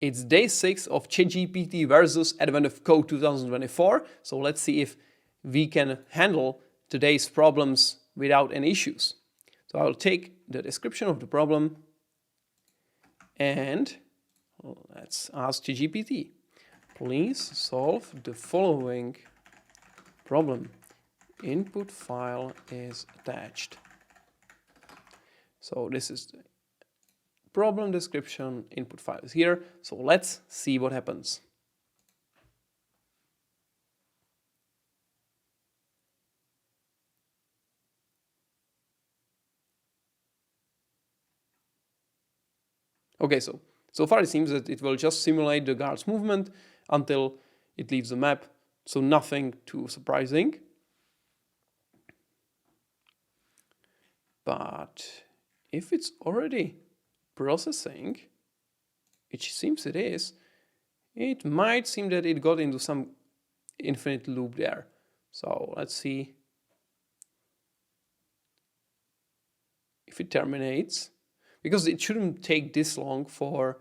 It's day 6 of ChatGPT versus Advent of Code 2024. So let's see if we can handle today's problems without any issues. So I'll take the description of the problem and let's ask ChatGPT. Please solve the following problem. Input file is attached. So this is the problem description, input file is here. So let's see what happens. Okay, so far it seems that it will just simulate the guard's movement until it leaves the map. So nothing too surprising. But if it's already processing, which seems it is, it might seem that it got into some infinite loop there. So let's see if it terminates, because it shouldn't take this long for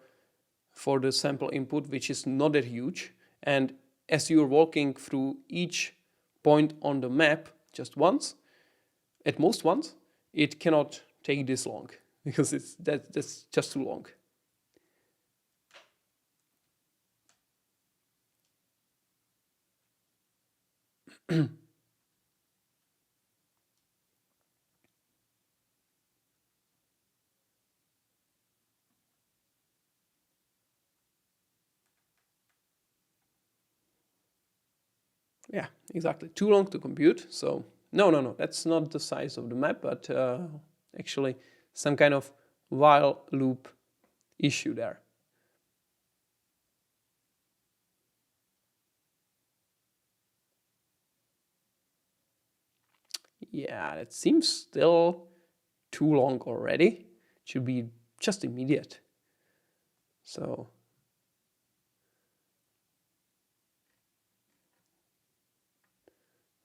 the sample input, which is not that huge. And as you're walking through each point on the map just once, at most once, it cannot take this long because that's just too long. Yeah, exactly. Too long to compute. So no, that's not the size of the map, but actually some kind of while loop issue there. Yeah, it seems still too long already. It should be just immediate. So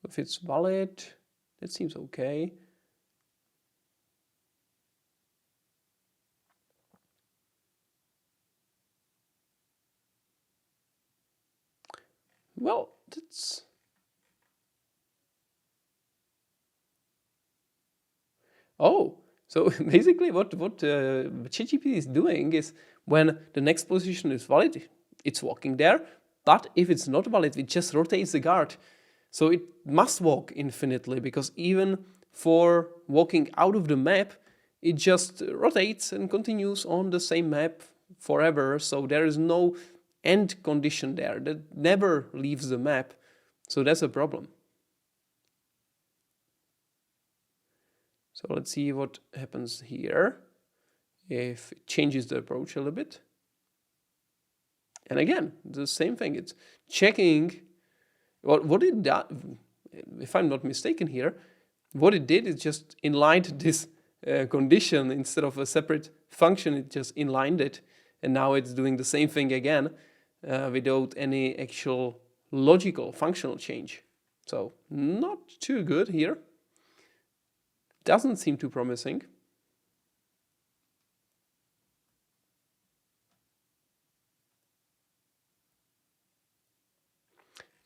if it's valid, that seems okay. Well, that's... Oh, so basically what ChatGPT is doing is when the next position is valid, it's walking there. But if it's not valid, it just rotates the guard. So it must walk infinitely, because even for walking out of the map, it just rotates and continues on the same map forever. So there is no end condition there. That never leaves the map. So that's a problem. So let's see what happens here if it changes the approach a little bit. And again, the same thing. It's checking what it does. If I'm not mistaken here, what it did is just inlined this condition instead of a separate function. It just inlined it, and now it's doing the same thing again without any actual logical functional change. So not too good here. Doesn't seem too promising.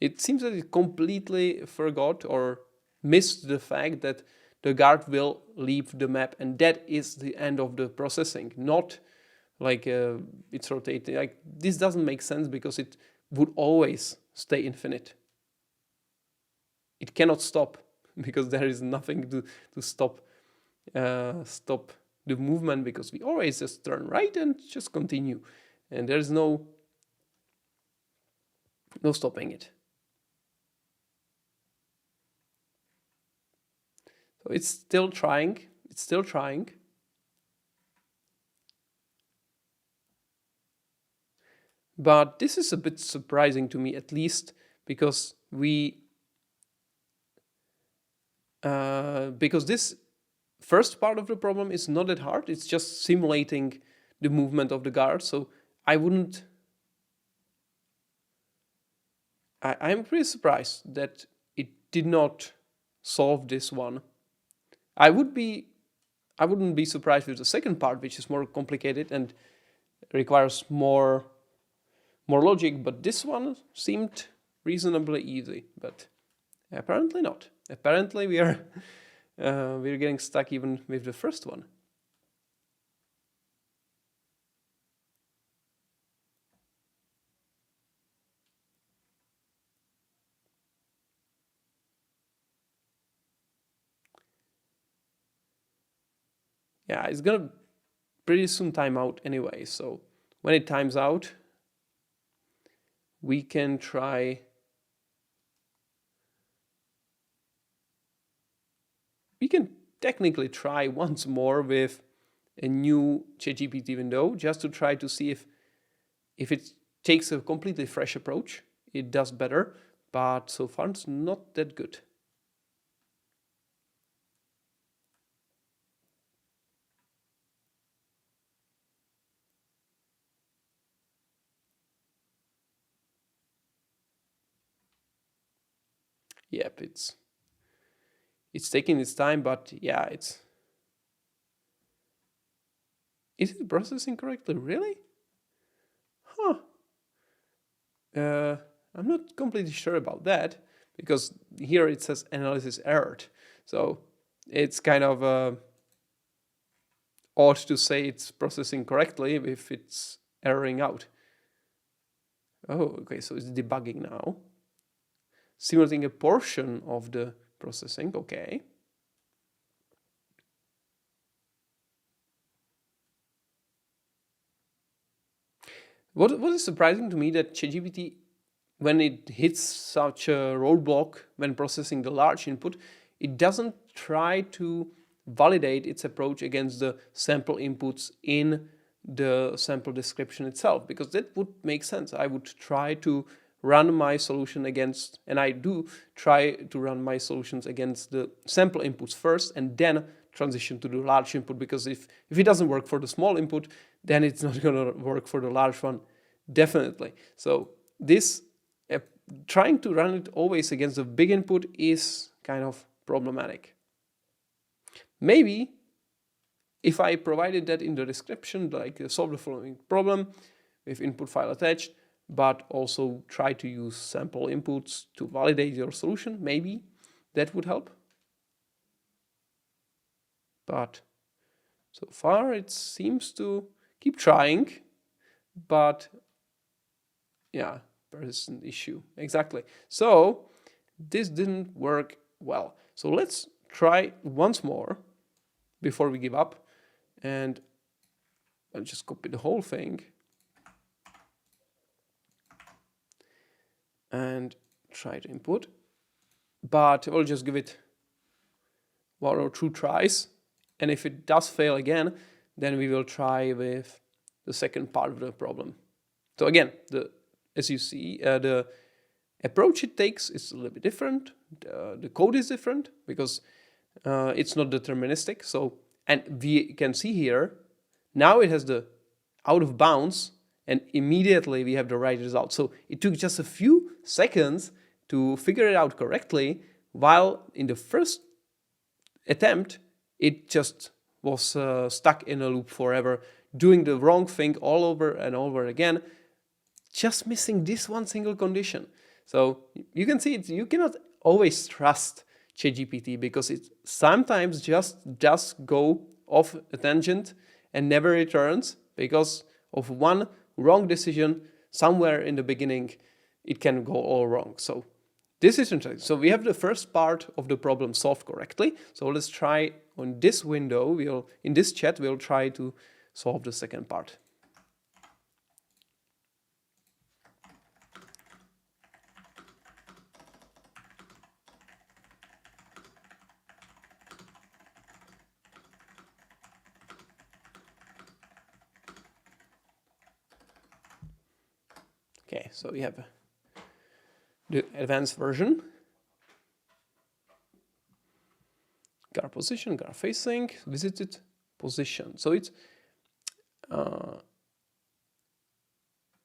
It seems that it completely forgot or missed the fact that the guard will leave the map, and that is the end of the processing, not like it's rotating. Like, this doesn't make sense because it would always stay infinite. It cannot stop because there is nothing to stop the movement, because we always just turn right and just continue, and there's no stopping it. So it's still trying. It's still trying. But this is a bit surprising to me, at least because because this first part of the problem is not that hard. It's just simulating the movement of the guard. So I'm pretty surprised that it did not solve this one. I wouldn't be surprised with the second part, which is more complicated and requires more more logic, but this one seemed reasonably easy, but apparently not. Apparently we are we're getting stuck even with the first one. Yeah, it's gonna pretty soon time out anyway, so when it times out, we can try. We can technically try once more with a new ChatGPT window just to try to see if it takes a completely fresh approach, it does better, but so far it's not that good. Yep, it's taking its time, but yeah, is it processing correctly? Really? Huh. I'm not completely sure about that because here it says analysis errored. So it's kind of odd to say it's processing correctly if it's erroring out. Oh, okay, so it's debugging now. Simulating a portion of the processing, okay. What is surprising to me that ChatGPT, when it hits such a roadblock when processing the large input, it doesn't try to validate its approach against the sample inputs in the sample description itself, because that would make sense. I would try to run my solution against, and I do try to run my solutions against the sample inputs first and then transition to the large input, because if it doesn't work for the small input, then it's not going to work for the large one, definitely. So this trying to run it always against the big input is kind of problematic. Maybe if I provided that in the description, like solve the following problem with input file attached, but also try to use sample inputs to validate your solution, maybe that would help. But so far it seems to keep trying, but yeah, persistent issue. Exactly. So this didn't work well. So let's try once more before we give up, and I'll just copy the whole thing and try to input, but I'll just give it 1 or 2 tries, and if it does fail again, then we will try with the second part of the problem. So again, as you see, the approach it takes is a little bit different. The code is different because it's not deterministic. So, and we can see here, now it has the out of bounds, and immediately we have the right result. So it took just a few seconds to figure it out correctly, while in the first attempt, it just was stuck in a loop forever, doing the wrong thing all over and over again, just missing this one single condition. So you can see you cannot always trust ChatGPT because it sometimes just does go off a tangent and never returns because of one wrong decision somewhere in the beginning. It can go all wrong. So this is interesting. So we have the first part of the problem solved correctly. So let's try on this window, in this chat, we'll try to solve the second part. Okay, so we have the advanced version. Gar position, gar facing, visited position. So it's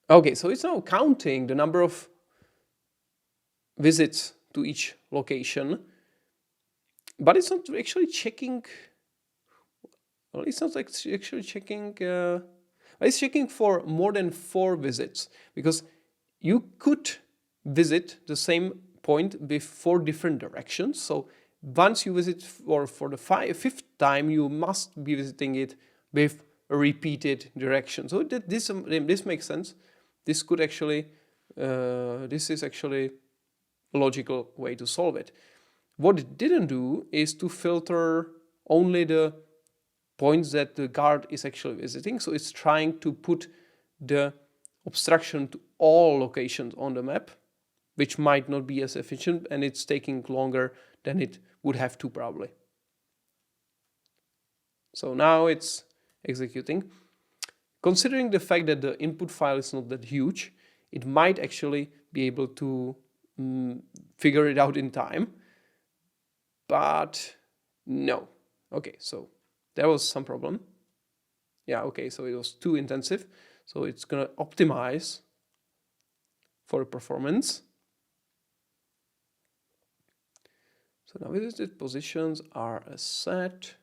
okay, so it's now counting the number of visits to each location, but it's not actually checking. Well, it's not actually checking. It's checking for more than 4 visits, because you could visit the same point with 4 different directions. So once you visit for the 5th time, you must be visiting it with a repeated direction. So this makes sense. This could actually, this is actually a logical way to solve it. What it didn't do is to filter only the points that the guard is actually visiting. So it's trying to put the obstruction to all locations on the map, which might not be as efficient, and it's taking longer than it would have to probably. So now it's executing. Considering the fact that the input file is not that huge, it might actually be able to figure it out in time. But no. Okay, so there was some problem. Yeah, okay, so it was too intensive. So it's gonna optimize for performance. So now visited positions are a set.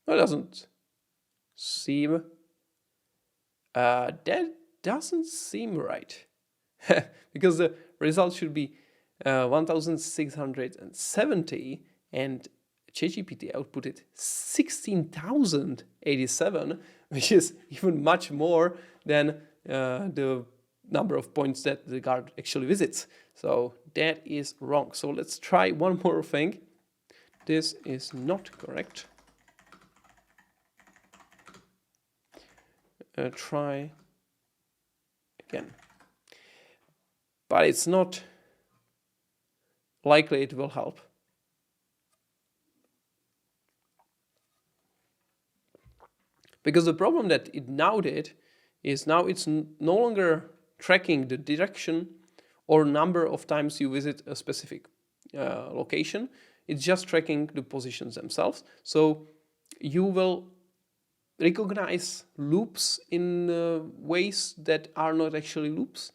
No, it doesn't seem, that doesn't seem right. Because the result should be 1670 and ChatGPT outputted 16,087, which is even much more than the number of points that the guard actually visits. So that is wrong. So let's try one more thing. This is not correct. Try again. But it's not likely it will help. Because the problem that it now did is now it's no longer tracking the direction or number of times you visit a specific location. It's just tracking the positions themselves. So you will recognize loops in ways that are not actually loops.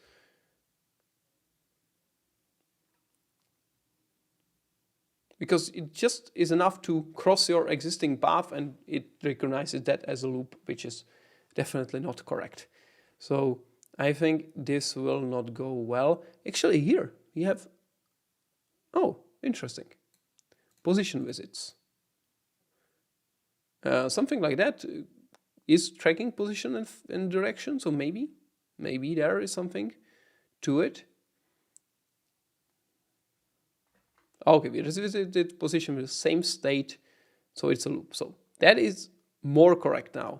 Because it just is enough to cross your existing path and it recognizes that as a loop, which is definitely not correct. So I think this will not go well. Actually here we have, oh, interesting, position visits. Something like that is tracking position and direction, so maybe there is something to it. Okay, we visited position with the same state, so it's a loop. So that is more correct now.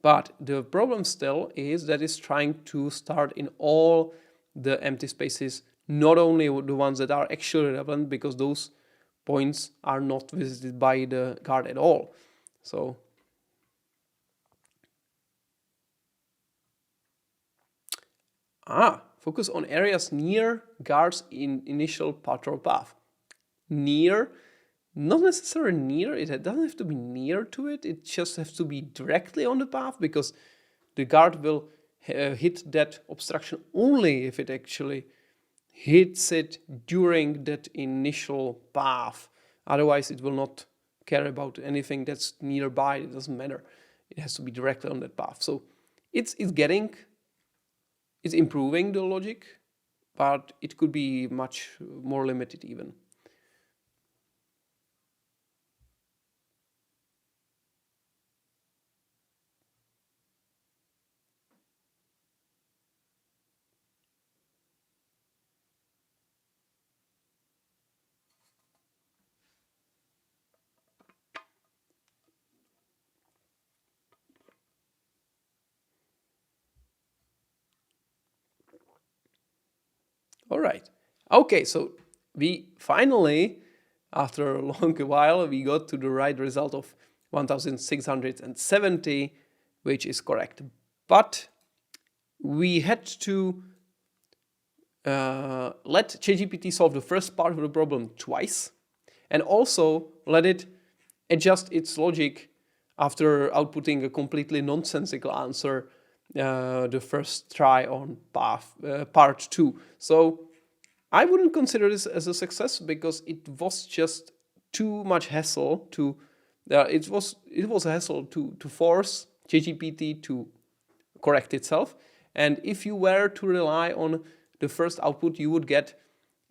But the problem still is that it's trying to start in all the empty spaces, not only the ones that are actually relevant, because those points are not visited by the guard at all. So focus on areas near guards in initial patrol path. Near, not necessarily near, it doesn't have to be near to it, it just has to be directly on the path, because the guard will hit that obstruction only if it actually hits it during that initial path. Otherwise, it will not care about anything that's nearby, it doesn't matter. It has to be directly on that path. So it's improving the logic, but it could be much more limited even. All right. Okay, so we finally, after a long while, we got to the right result of 1670, which is correct. But we had to let ChatGPT solve the first part of the problem twice, and also let it adjust its logic after outputting a completely nonsensical answer the first try on part 2. So I wouldn't consider this as a success because it was just too much hassle to. It was a hassle to force ChatGPT to correct itself, and if you were to rely on the first output, you would get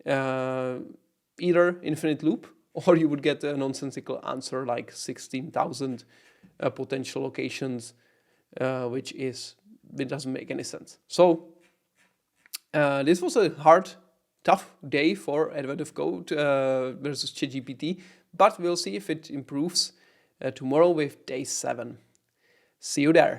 either infinite loop or you would get a nonsensical answer like 16,000 potential locations, which doesn't make any sense. So this was a tough day for Advent of Code versus ChatGPT, but we'll see if it improves tomorrow with day 7. See you there.